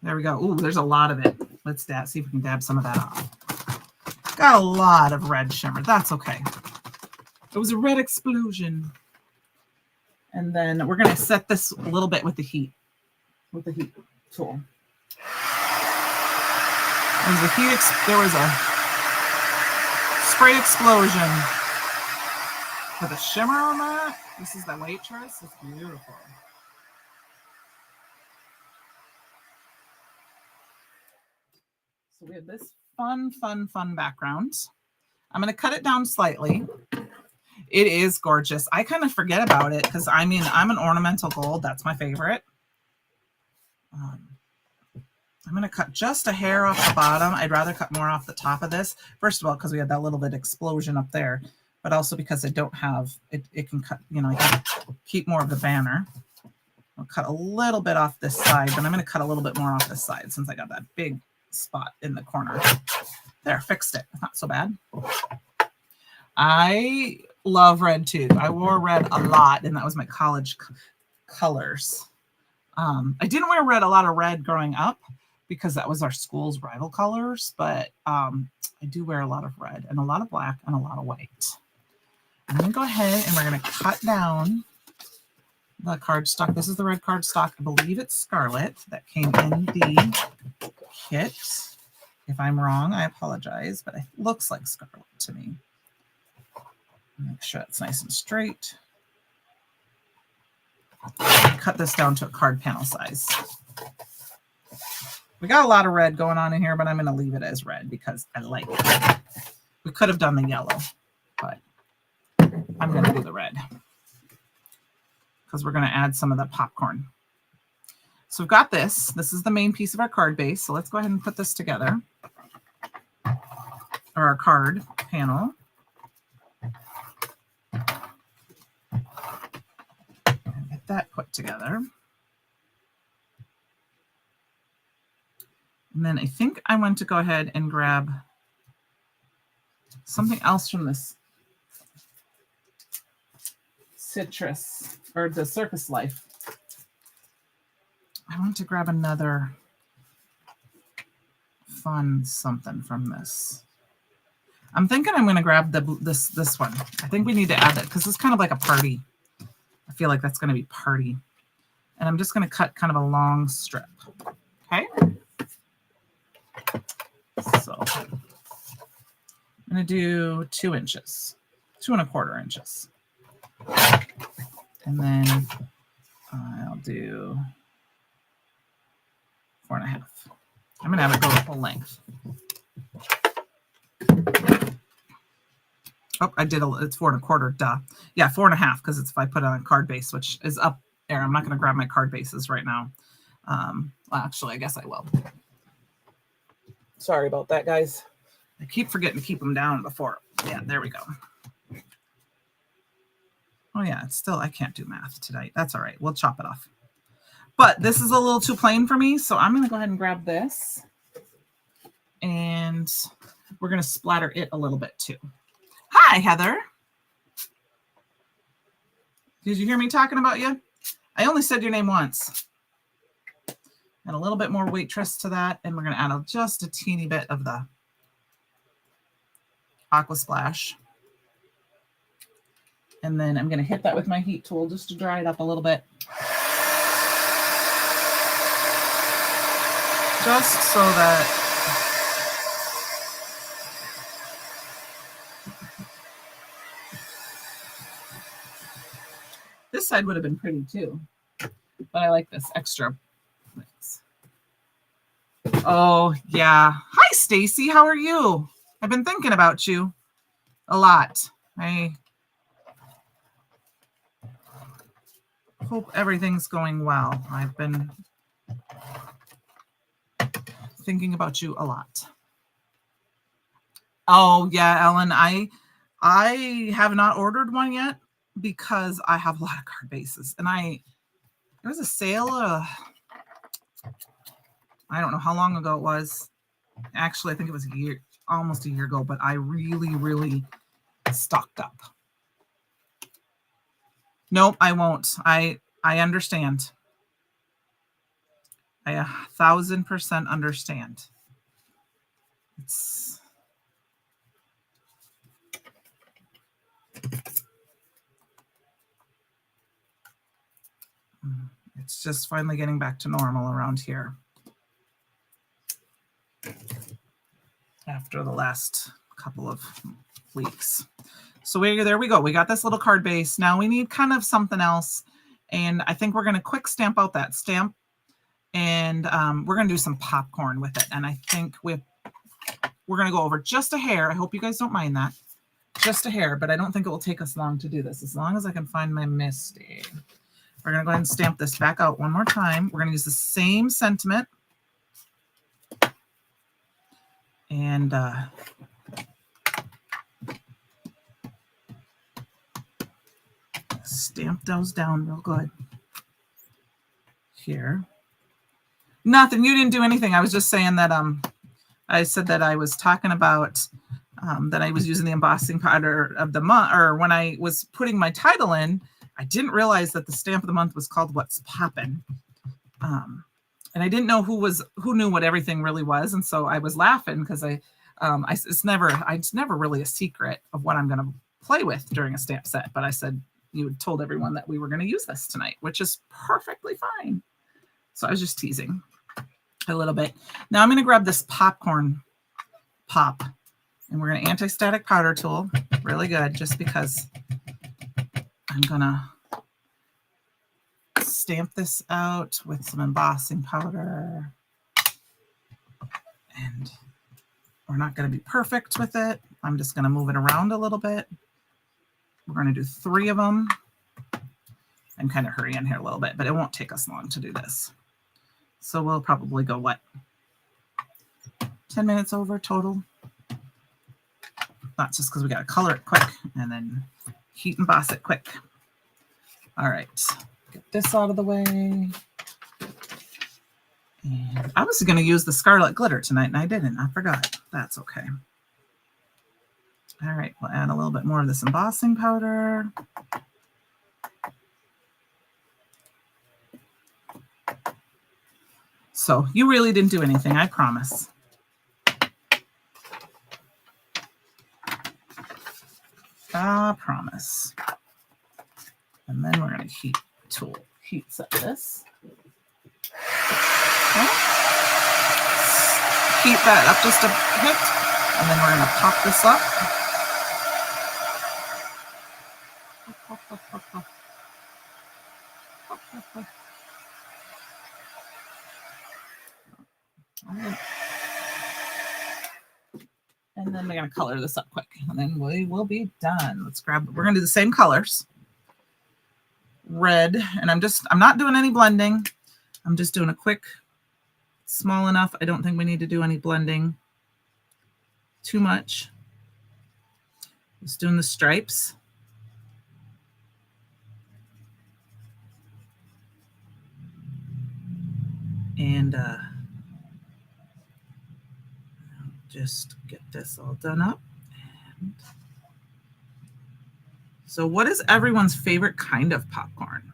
There we go. Ooh, there's a lot of it. Let's see if we can dab some of that off. Got a lot of red shimmer. That's okay. It was a red explosion. And then we're going to set this a little bit with the heat tool. There was a spray explosion with a shimmer on that. This is the waitress. It's beautiful. So we have this fun background. I'm going to cut it down slightly. It is gorgeous. I kind of forget about it because I'm an ornamental gold. That's my favorite. I'm going to cut just a hair off the bottom. I'd rather cut more off the top of this. First of all, because we had that little bit explosion up there, but also because I don't have, it can cut, I can keep more of the banner. I'll cut a little bit off this side, but I'm going to cut a little bit more off this side since I got that big spot in the corner. There, fixed it. Not so bad. I love red too. I wore red a lot, and that was my college colors. I didn't wear a lot of red growing up because that was our school's rival colors, but I do wear a lot of red and a lot of black and a lot of white. I'm going to go ahead and we're going to cut down the cardstock. This is the red cardstock. I believe it's Scarlet that came in the kit. If I'm wrong, I apologize, but it looks like Scarlet to me. Make sure it's nice and straight. Cut this down to a card panel size. We got a lot of red going on in here, but I'm going to leave it as red because I like it. We could have done the yellow, but I'm going to do the red because we're going to add some of the popcorn. So we've got this. This is the main piece of our card base. So let's go ahead and put this together. Or our card panel. And get that put together. And then I think I want to go ahead and grab something else from this citrus or the Circus Life. I want to grab another fun something from this. I'm thinking I'm going to grab this one. I think we need to add that because it's kind of like a party. I feel like that's going to be party. And I'm just going to cut kind of a long strip. Okay. So I'm going to do 2 inches, 2¼ inches. And then I'll do 4½. I'm going to have it go the full length. Oh, I did it's 4¼ duh. Yeah, 4½ because it's if I put it on a card base, which is up there. I'm not going to grab my card bases right now. Well, actually, I guess I will. Sorry about that, guys. I keep forgetting to keep them down before. Yeah, there we go. Oh, yeah, it's still, I can't do math tonight. That's all right. We'll chop it off. But this is a little too plain for me, so I'm going to go ahead and grab this. And we're going to splatter it a little bit too. Hi, Heather. Did you hear me talking about you? I only said your name once. And a little bit more waitress to that. And we're going to add just a teeny bit of the Aqua Splash. And then I'm going to hit that with my heat tool just to dry it up a little bit. Just so that this side would have been pretty too, but I like this extra. Oh yeah. Hi, Stacy. How are you? I've been thinking about you a lot. I hope everything's going well. I've been thinking about you a lot. Oh yeah, Ellen. I have not ordered one yet because I have a lot of card bases, and there was a sale. I don't know how long ago it was. Actually, I think it was almost a year ago, but I really stocked up. Nope, I won't. I understand. I 1000% understand. It's just finally getting back to normal around here after the last couple of weeks. So there we go. We got this little card base. Now we need kind of something else. And I think we're going to quick stamp out that stamp. And we're going to do some popcorn with it. And I think we're going to go over just a hair. I hope you guys don't mind that. Just a hair, but I don't think it will take us long to do this. As long as I can find my Misty. We're going to go ahead and stamp this back out one more time. We're going to use the same sentiment. And stamp those down real good. Here. Nothing. You didn't do anything. I was just saying that I said that I was talking about that I was using the embossing powder of the month, or when I was putting my title in, I didn't realize that the stamp of the month was called What's Poppin'. And I didn't know who knew what everything really was, and so I was laughing because it's never really a secret of what I'm going to play with during a stamp set. But I said you had told everyone that we were going to use this tonight, which is perfectly fine. So I was just teasing a little bit. Now I'm going to grab this popcorn pop, and we're going to anti-static powder tool really good, just because I'm going to stamp this out with some embossing powder. And we're not going to be perfect with it. I'm just going to move it around a little bit. We're going to do 3 of them. I'm kind of hurrying here a little bit, but it won't take us long to do this. So we'll probably go, what, 10 minutes over total? That's just because we got to color it quick and then heat emboss it quick. All right, get this out of the way. And I was going to use the scarlet glitter tonight, and I didn't. I forgot. That's okay. All right, we'll add a little bit more of this embossing powder. So you really didn't do anything, I promise. I promise. And then we're going to heat set this. Okay. Heat that up just a bit, and then we're going to pop this up. And then we're going to color this up quick, and then we will be done. Let's grab, we're going to do the same colors. Red, and I'm not doing any blending. I'm just doing a quick, small enough. I don't think we need to do any blending too much. Just doing the stripes. And just get this all done up. And so what is everyone's favorite kind of popcorn?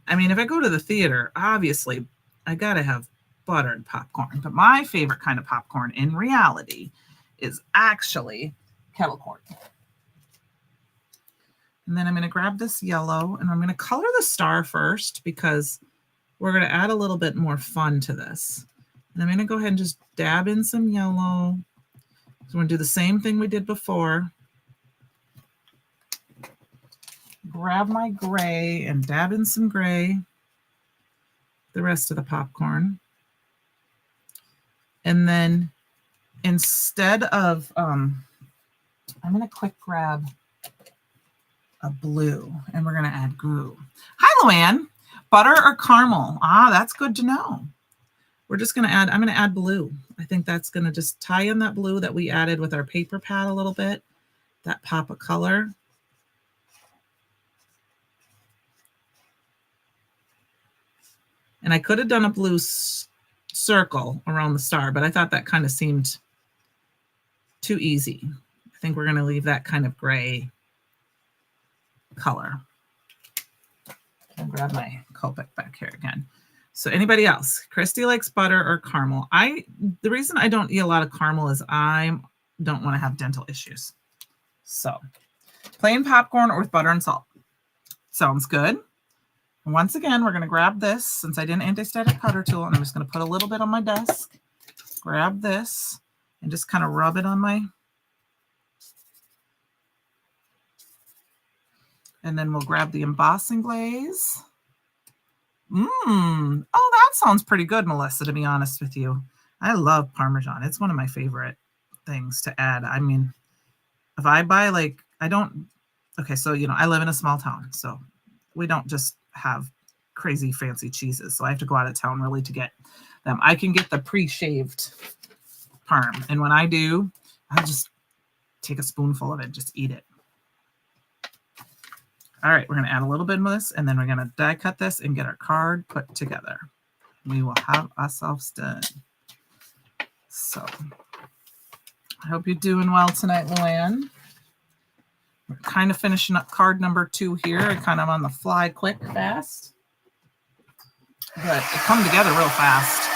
I mean, if I go to the theater, obviously I gotta have buttered popcorn, but my favorite kind of popcorn in reality is actually kettle corn. And then I'm going to grab this yellow, and I'm going to color the star first because we're going to add a little bit more fun to this. And I'm going to go ahead and just dab in some yellow. So we're going to do the same thing we did before. Grab my gray and dab in some gray, the rest of the popcorn. And then instead of, I'm going to quick grab a blue, and we're going to add glue. Hi, Luann. Butter or caramel? Ah, that's good to know. We're just going to add, I'm going to add blue. I think that's going to just tie in that blue that we added with our paper pad a little bit, that pop of color. And I could have done a blue circle around the star, but I thought that kind of seemed too easy. I think we're going to leave that kind of gray color. I'll grab my Copic back here again. So anybody else? Christy likes butter or caramel. The reason I don't eat a lot of caramel is I don't want to have dental issues. So plain popcorn or with butter and salt. Sounds good. Once again, we're going to grab this, since I did an anti-static powder tool, and I'm just going to put a little bit on my desk. Grab this and just kind of rub it on my, and then we'll grab the embossing glaze. Oh, that sounds pretty good, Melissa, to be honest with you. I love Parmesan. It's one of my favorite things to add. I mean, if I buy okay, so, I live in a small town, so we don't just have crazy fancy cheeses. So I have to go out of town really to get them. I can get the pre-shaved parm. And when I do, I'll just take a spoonful of it, just eat it. All right, we're going to add a little bit of this, and then we're going to die cut this and get our card put together. We will have ourselves done. So I hope you're doing well tonight, Luann. We're kind of finishing up card number 2 here, kind of on the fly, quick, fast. But it come together real fast.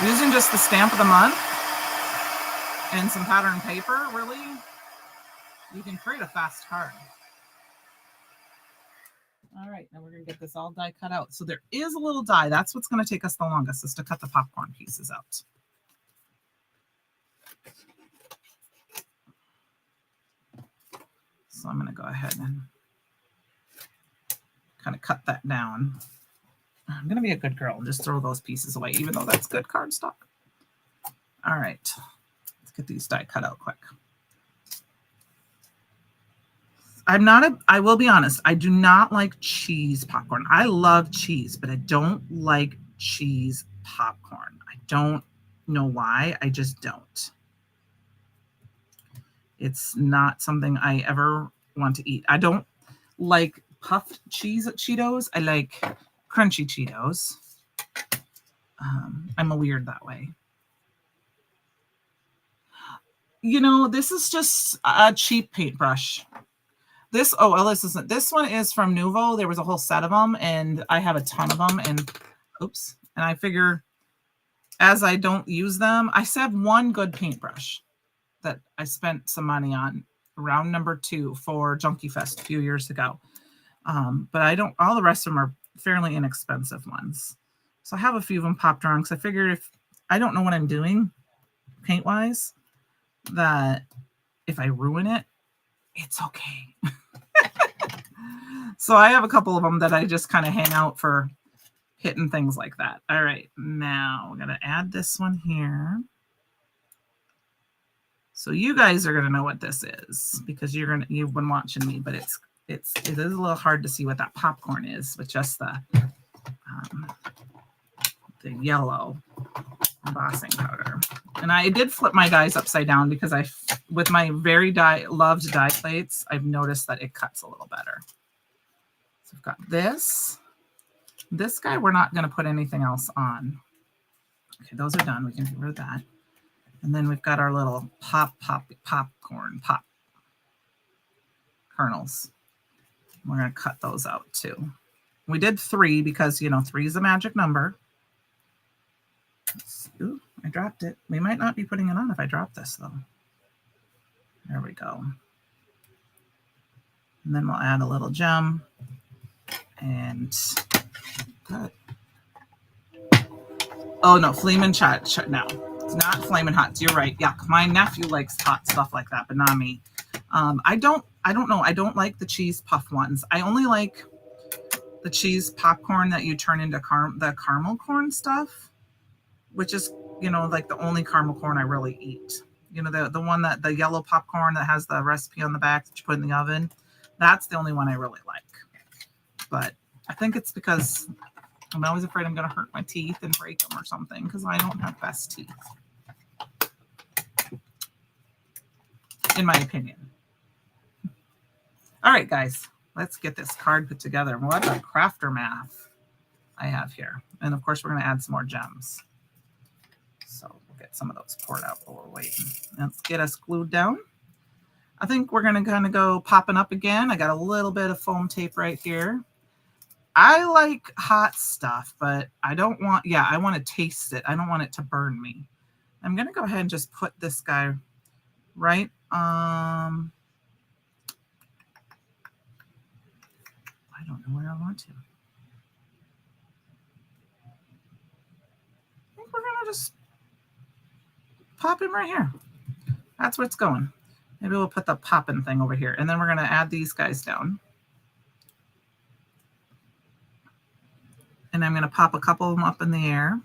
Using just the stamp of the month and some pattern paper, really, you can create a fast card. All right, now we're going to get this all die cut out. So there is a little die. That's what's going to take us the longest, is to cut the popcorn pieces out. So I'm going to go ahead and kind of cut that down. I'm going to be a good girl and just throw those pieces away, even though that's good cardstock. All right, let's get these die cut out quick. I will be honest, I do not like cheese popcorn. I love cheese, but I don't like cheese popcorn. I don't know why. I just don't. It's not something I ever want to eat. I don't like puffed cheese Cheetos. I like crunchy Cheetos. I'm a weird that way. You know, this is just a cheap paintbrush. This isn't. This one is from Nuvo. There was a whole set of them, and I have a ton of them. And oops, and I figure as I don't use them, I still have one good paintbrush that I spent some money on, round number 2 for Junkie Fest a few years ago. But I don't. All the rest of them are fairly inexpensive ones. So I have a few of them popped around because I figured if I don't know what I'm doing paint wise, that if I ruin it, it's okay. So I have a couple of them that I just kind of hang out for hitting things like that. All right, now we're gonna add this one here. So you guys are gonna know what this is because you've been watching me, but it is a little hard to see what that popcorn is with just the yellow embossing powder. And I did flip my dies upside down because with my very loved die plates, I've noticed that it cuts a little better. So I've got this. This guy, we're not going to put anything else on. Okay, those are done. We can get rid of that. And then we've got our little popcorn kernels. We're going to cut those out too. We did 3 because, 3 is a magic number. Ooh, I dropped it. We might not be putting it on if I drop this though. There we go. And then we'll add a little gem. And good. Oh no, Flamin' Chat. No, it's not Flamin' Hot. You're right. Yuck. My nephew likes hot stuff like that, but not me. I don't know. I don't like the cheese puff ones. I only like the cheese popcorn that you turn into the caramel corn stuff, which is, like the only caramel corn I really eat. The one the yellow popcorn that has the recipe on the back that you put in the oven. That's the only one I really like. But I think it's because I'm always afraid I'm going to hurt my teeth and break them or something because I don't have best teeth, in my opinion. All right, guys, let's get this card put together. What a crafter math I have here. And of course, we're going to add some more gems. So we'll get some of those poured out while we're waiting. Let's get us glued down. I think we're going to kind of go popping up again. I got a little bit of foam tape right here. I like hot stuff, but I don't want, I want to taste it. I don't want it to burn me. I'm going to go ahead and just put this guy right. I don't know where I want to. I think we're going to just pop him right here. That's where it's going. Maybe we'll put the poppin' thing over here. And then we're going to add these guys down. And I'm going to pop a couple of them up in the air.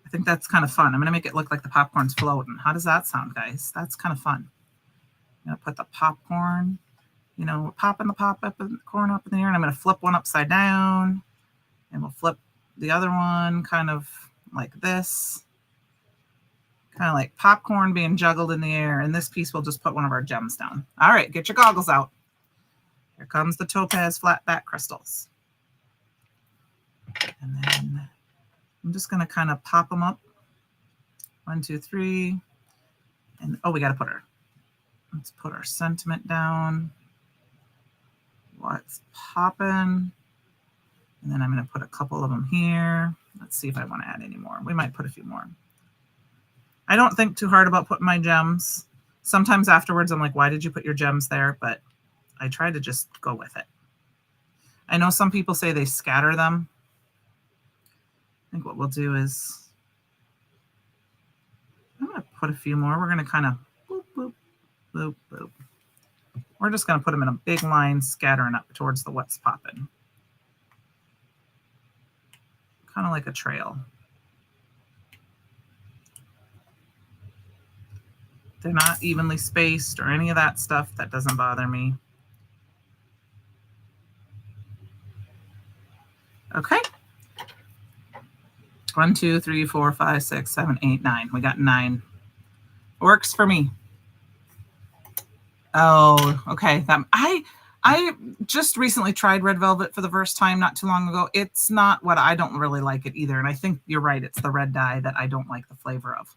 I think that's kind of fun. I'm going to make it look like the popcorn's floating. How does that sound, guys? That's kind of fun. I'm going to put the popcorn, popping the corn up in the air. And I'm going to flip one upside down. And we'll flip the other one kind of like this. Kind of like popcorn being juggled in the air. And this piece, we'll just put one of our gems down. All right, get your goggles out. Here comes the topaz flat back crystals. And then I'm just going to kind of pop them up. 1, 2, 3. And we got to let's put our sentiment down. What's popping? And then I'm going to put a couple of them here. Let's see if I want to add any more. We might put a few more. I don't think too hard about putting my gems. Sometimes afterwards, I'm like, why did you put your gems there? But I try to just go with it. I know some people say they scatter them. I think what we'll do is I'm going to put a few more. We're going to kind of boop, boop, boop, boop. We're just going to put them in a big line, scattering up towards the what's popping. Kind of like a trail. they're not evenly spaced or any of that stuff, that doesn't bother me. Okay. 1, 2, 3, 4, 5, 6, 7, 8, 9. We got 9. Works for me. Oh, okay. I just recently tried red velvet for the first time not too long ago. It's not what I don't really like it either. And I think you're right. It's the red dye that I don't like the flavor of.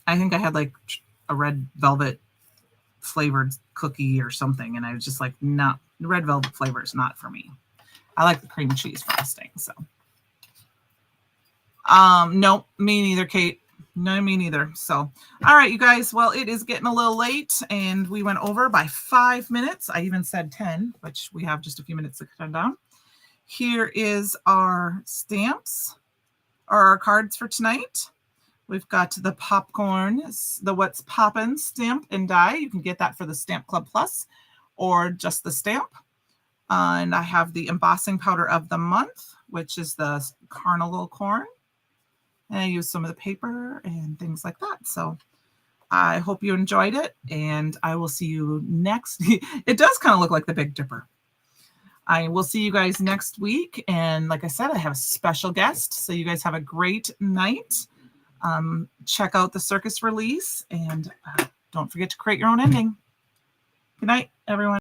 I think I had like a red velvet flavored cookie or something. And I was just like, no, the red velvet flavor is not for me. I like the cream cheese frosting. So, nope, me neither, Kate. No, me neither. So, all right, you guys. Well, it is getting a little late, and we went over by 5 minutes. I even said 10, which we have just a few minutes to cut down. Here is our stamps, or our cards for tonight. We've got the popcorn, the What's Poppin' stamp and die. You can get that for the Stamp Club Plus or just the stamp. And I have the embossing powder of the month, which is the Carnival corn. And I use some of the paper and things like that. So I hope you enjoyed it, and I will see you next. It does kind of look like the Big Dipper. I will see you guys next week. And like I said, I have a special guest. So you guys have a great night. Check out the circus release, and don't forget to create your own ending. Good night, everyone.